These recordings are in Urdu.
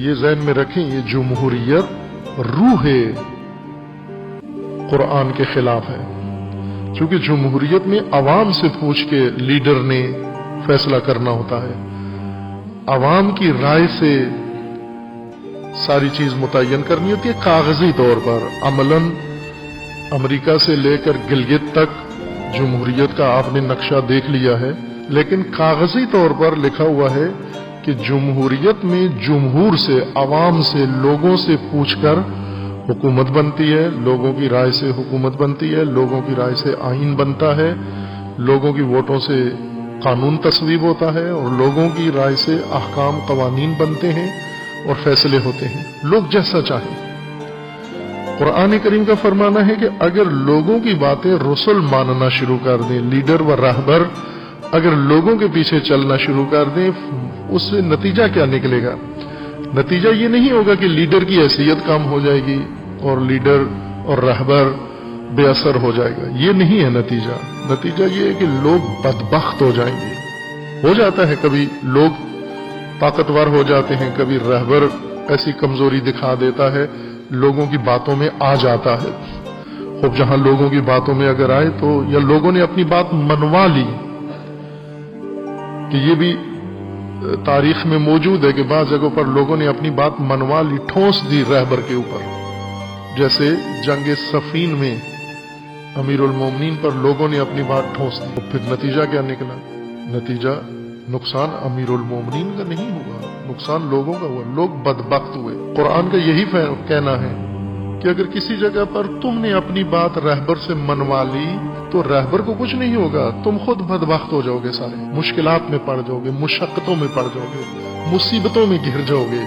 یہ ذہن میں رکھیں، یہ جمہوریت روح قرآن کے خلاف ہے، چونکہ جمہوریت میں عوام سے پوچھ کے لیڈر نے فیصلہ کرنا ہوتا ہے، عوام کی رائے سے ساری چیز متعین کرنی ہوتی ہے کاغذی طور پر۔ عملاً امریکہ سے لے کر گلگت تک جمہوریت کا آپ نے نقشہ دیکھ لیا ہے، لیکن کاغذی طور پر لکھا ہوا ہے کہ جمہوریت میں جمہور سے، عوام سے، لوگوں سے پوچھ کر حکومت بنتی ہے، لوگوں کی رائے سے حکومت بنتی ہے، لوگوں کی رائے سے آئین بنتا ہے، لوگوں کی ووٹوں سے قانون تصویب ہوتا ہے، اور لوگوں کی رائے سے احکام قوانین بنتے ہیں اور فیصلے ہوتے ہیں، لوگ جیسا چاہیں۔ قرآن کریم کا فرمانا ہے کہ اگر لوگوں کی باتیں رسل ماننا شروع کر دیں، لیڈر و رہبر اگر لوگوں کے پیچھے چلنا شروع کر دیں، اس سے نتیجہ کیا نکلے گا؟ نتیجہ یہ نہیں ہوگا کہ لیڈر کی حیثیت کم ہو جائے گی اور لیڈر اور رہبر بے اثر ہو جائے گا، یہ نہیں ہے نتیجہ۔ نتیجہ یہ ہے کہ لوگ بدبخت ہو جائیں گے۔ ہو جاتا ہے کبھی لوگ طاقتور ہو جاتے ہیں، کبھی رہبر ایسی کمزوری دکھا دیتا ہے، لوگوں کی باتوں میں آ جاتا ہے۔ خوب جہاں لوگوں کی باتوں میں اگر آئے تو، یا لوگوں نے اپنی بات منوا لی، کہ یہ بھی تاریخ میں موجود ہے کہ بعض جگہوں پر لوگوں نے اپنی بات منوا لی، ٹھونس دی رہبر کے اوپر، جیسے جنگ صفین میں امیر المومنین پر لوگوں نے اپنی بات ٹھونس دی، تو پھر نتیجہ کیا نکلا؟ نتیجہ نقصان امیر المومنین کا نہیں ہوا، نقصان لوگوں کا ہوا، لوگ بدبخت ہوئے۔ قرآن کا یہی کہنا ہے کہ اگر کسی جگہ پر تم نے اپنی بات رہبر سے منوا لی تو رہبر کو کچھ نہیں ہوگا، تم خود بدبخت ہو جاؤ گے، سارے مشکلات میں پڑ جاؤ گے، مشقتوں میں پڑ جاؤ گے، مصیبتوں میں گھر جاؤ گے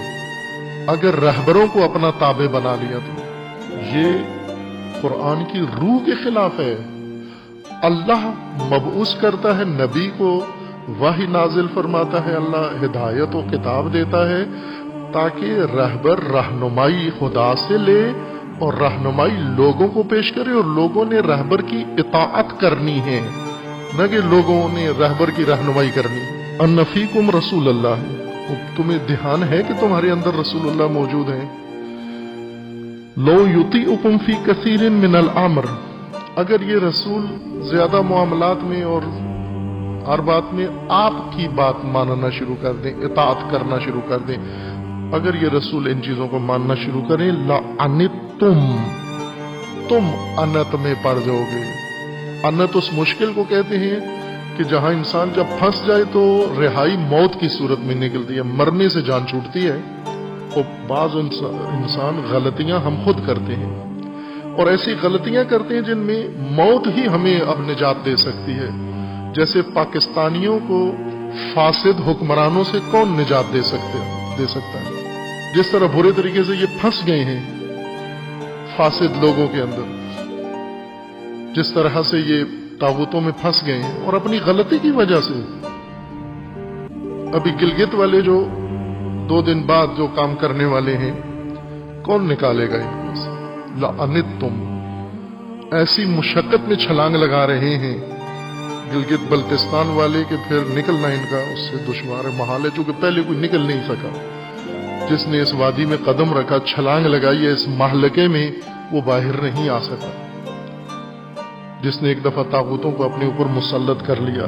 اگر رہبروں کو اپنا تابع بنا لیا تو۔ یہ قرآن کی روح کے خلاف ہے۔ اللہ مبعوث کرتا ہے نبی کو، وحی نازل فرماتا ہے، اللہ ہدایت و کتاب دیتا ہے تاکہ رہبر رہنمائی خدا سے لے اور رہنمائی لوگوں کو پیش کرے، اور لوگوں نے رہبر کی اطاعت کرنی ہے، نہ کہ لوگوں نے رہبر کی رہنمائی کرنی۔ ان فیکم رسول اللہ، تمہیں دھیان ہے کہ تمہارے اندر رسول اللہ موجود ہیں۔ لو یطیعکم فی کثیر من الامر، اگر یہ رسول زیادہ معاملات میں اور ہر بات میں آپ کی بات ماننا شروع کر دیں، اطاعت کرنا شروع کر دیں، اگر یہ رسول ان چیزوں کو ماننا شروع کریں، لعنتم، تم انت میں پڑ جاؤ گے۔ انت اس مشکل کو کہتے ہیں کہ جہاں انسان جب پھنس جائے تو رہائی موت کی صورت میں نکلتی ہے، مرنے سے جان چھوٹتی ہے۔ اور بعض انسان غلطیاں ہم خود کرتے ہیں، اور ایسی غلطیاں کرتے ہیں جن میں موت ہی ہمیں اب نجات دے سکتی ہے۔ جیسے پاکستانیوں کو فاسد حکمرانوں سے کون نجات دے سکتا ہے؟ جس طرح برے طریقے سے یہ پھنس گئے ہیں فاسد لوگوں کے اندر، جس طرح سے یہ طاغوتوں میں پھنس گئے ہیں اور اپنی غلطی کی وجہ سے۔ ابھی گلگت والے جو 2 دن بعد جو کام کرنے والے ہیں، کون نکالے گا ان کو سے؟ لعنتم، ایسی مشقت میں چھلانگ لگا رہے ہیں گلگت بلتستان والے کہ پھر نکلنا ان کا اس سے دشوار محال ہے، چونکہ پہلے کوئی نکل نہیں سکا۔ جس نے اس وادی میں قدم رکھا، چھلانگ لگائی ہے اس مہلکے میں، وہ باہر نہیں آ سکا۔ جس نے ایک دفعہ طاغوتوں کو اپنے اوپر مسلط کر لیا،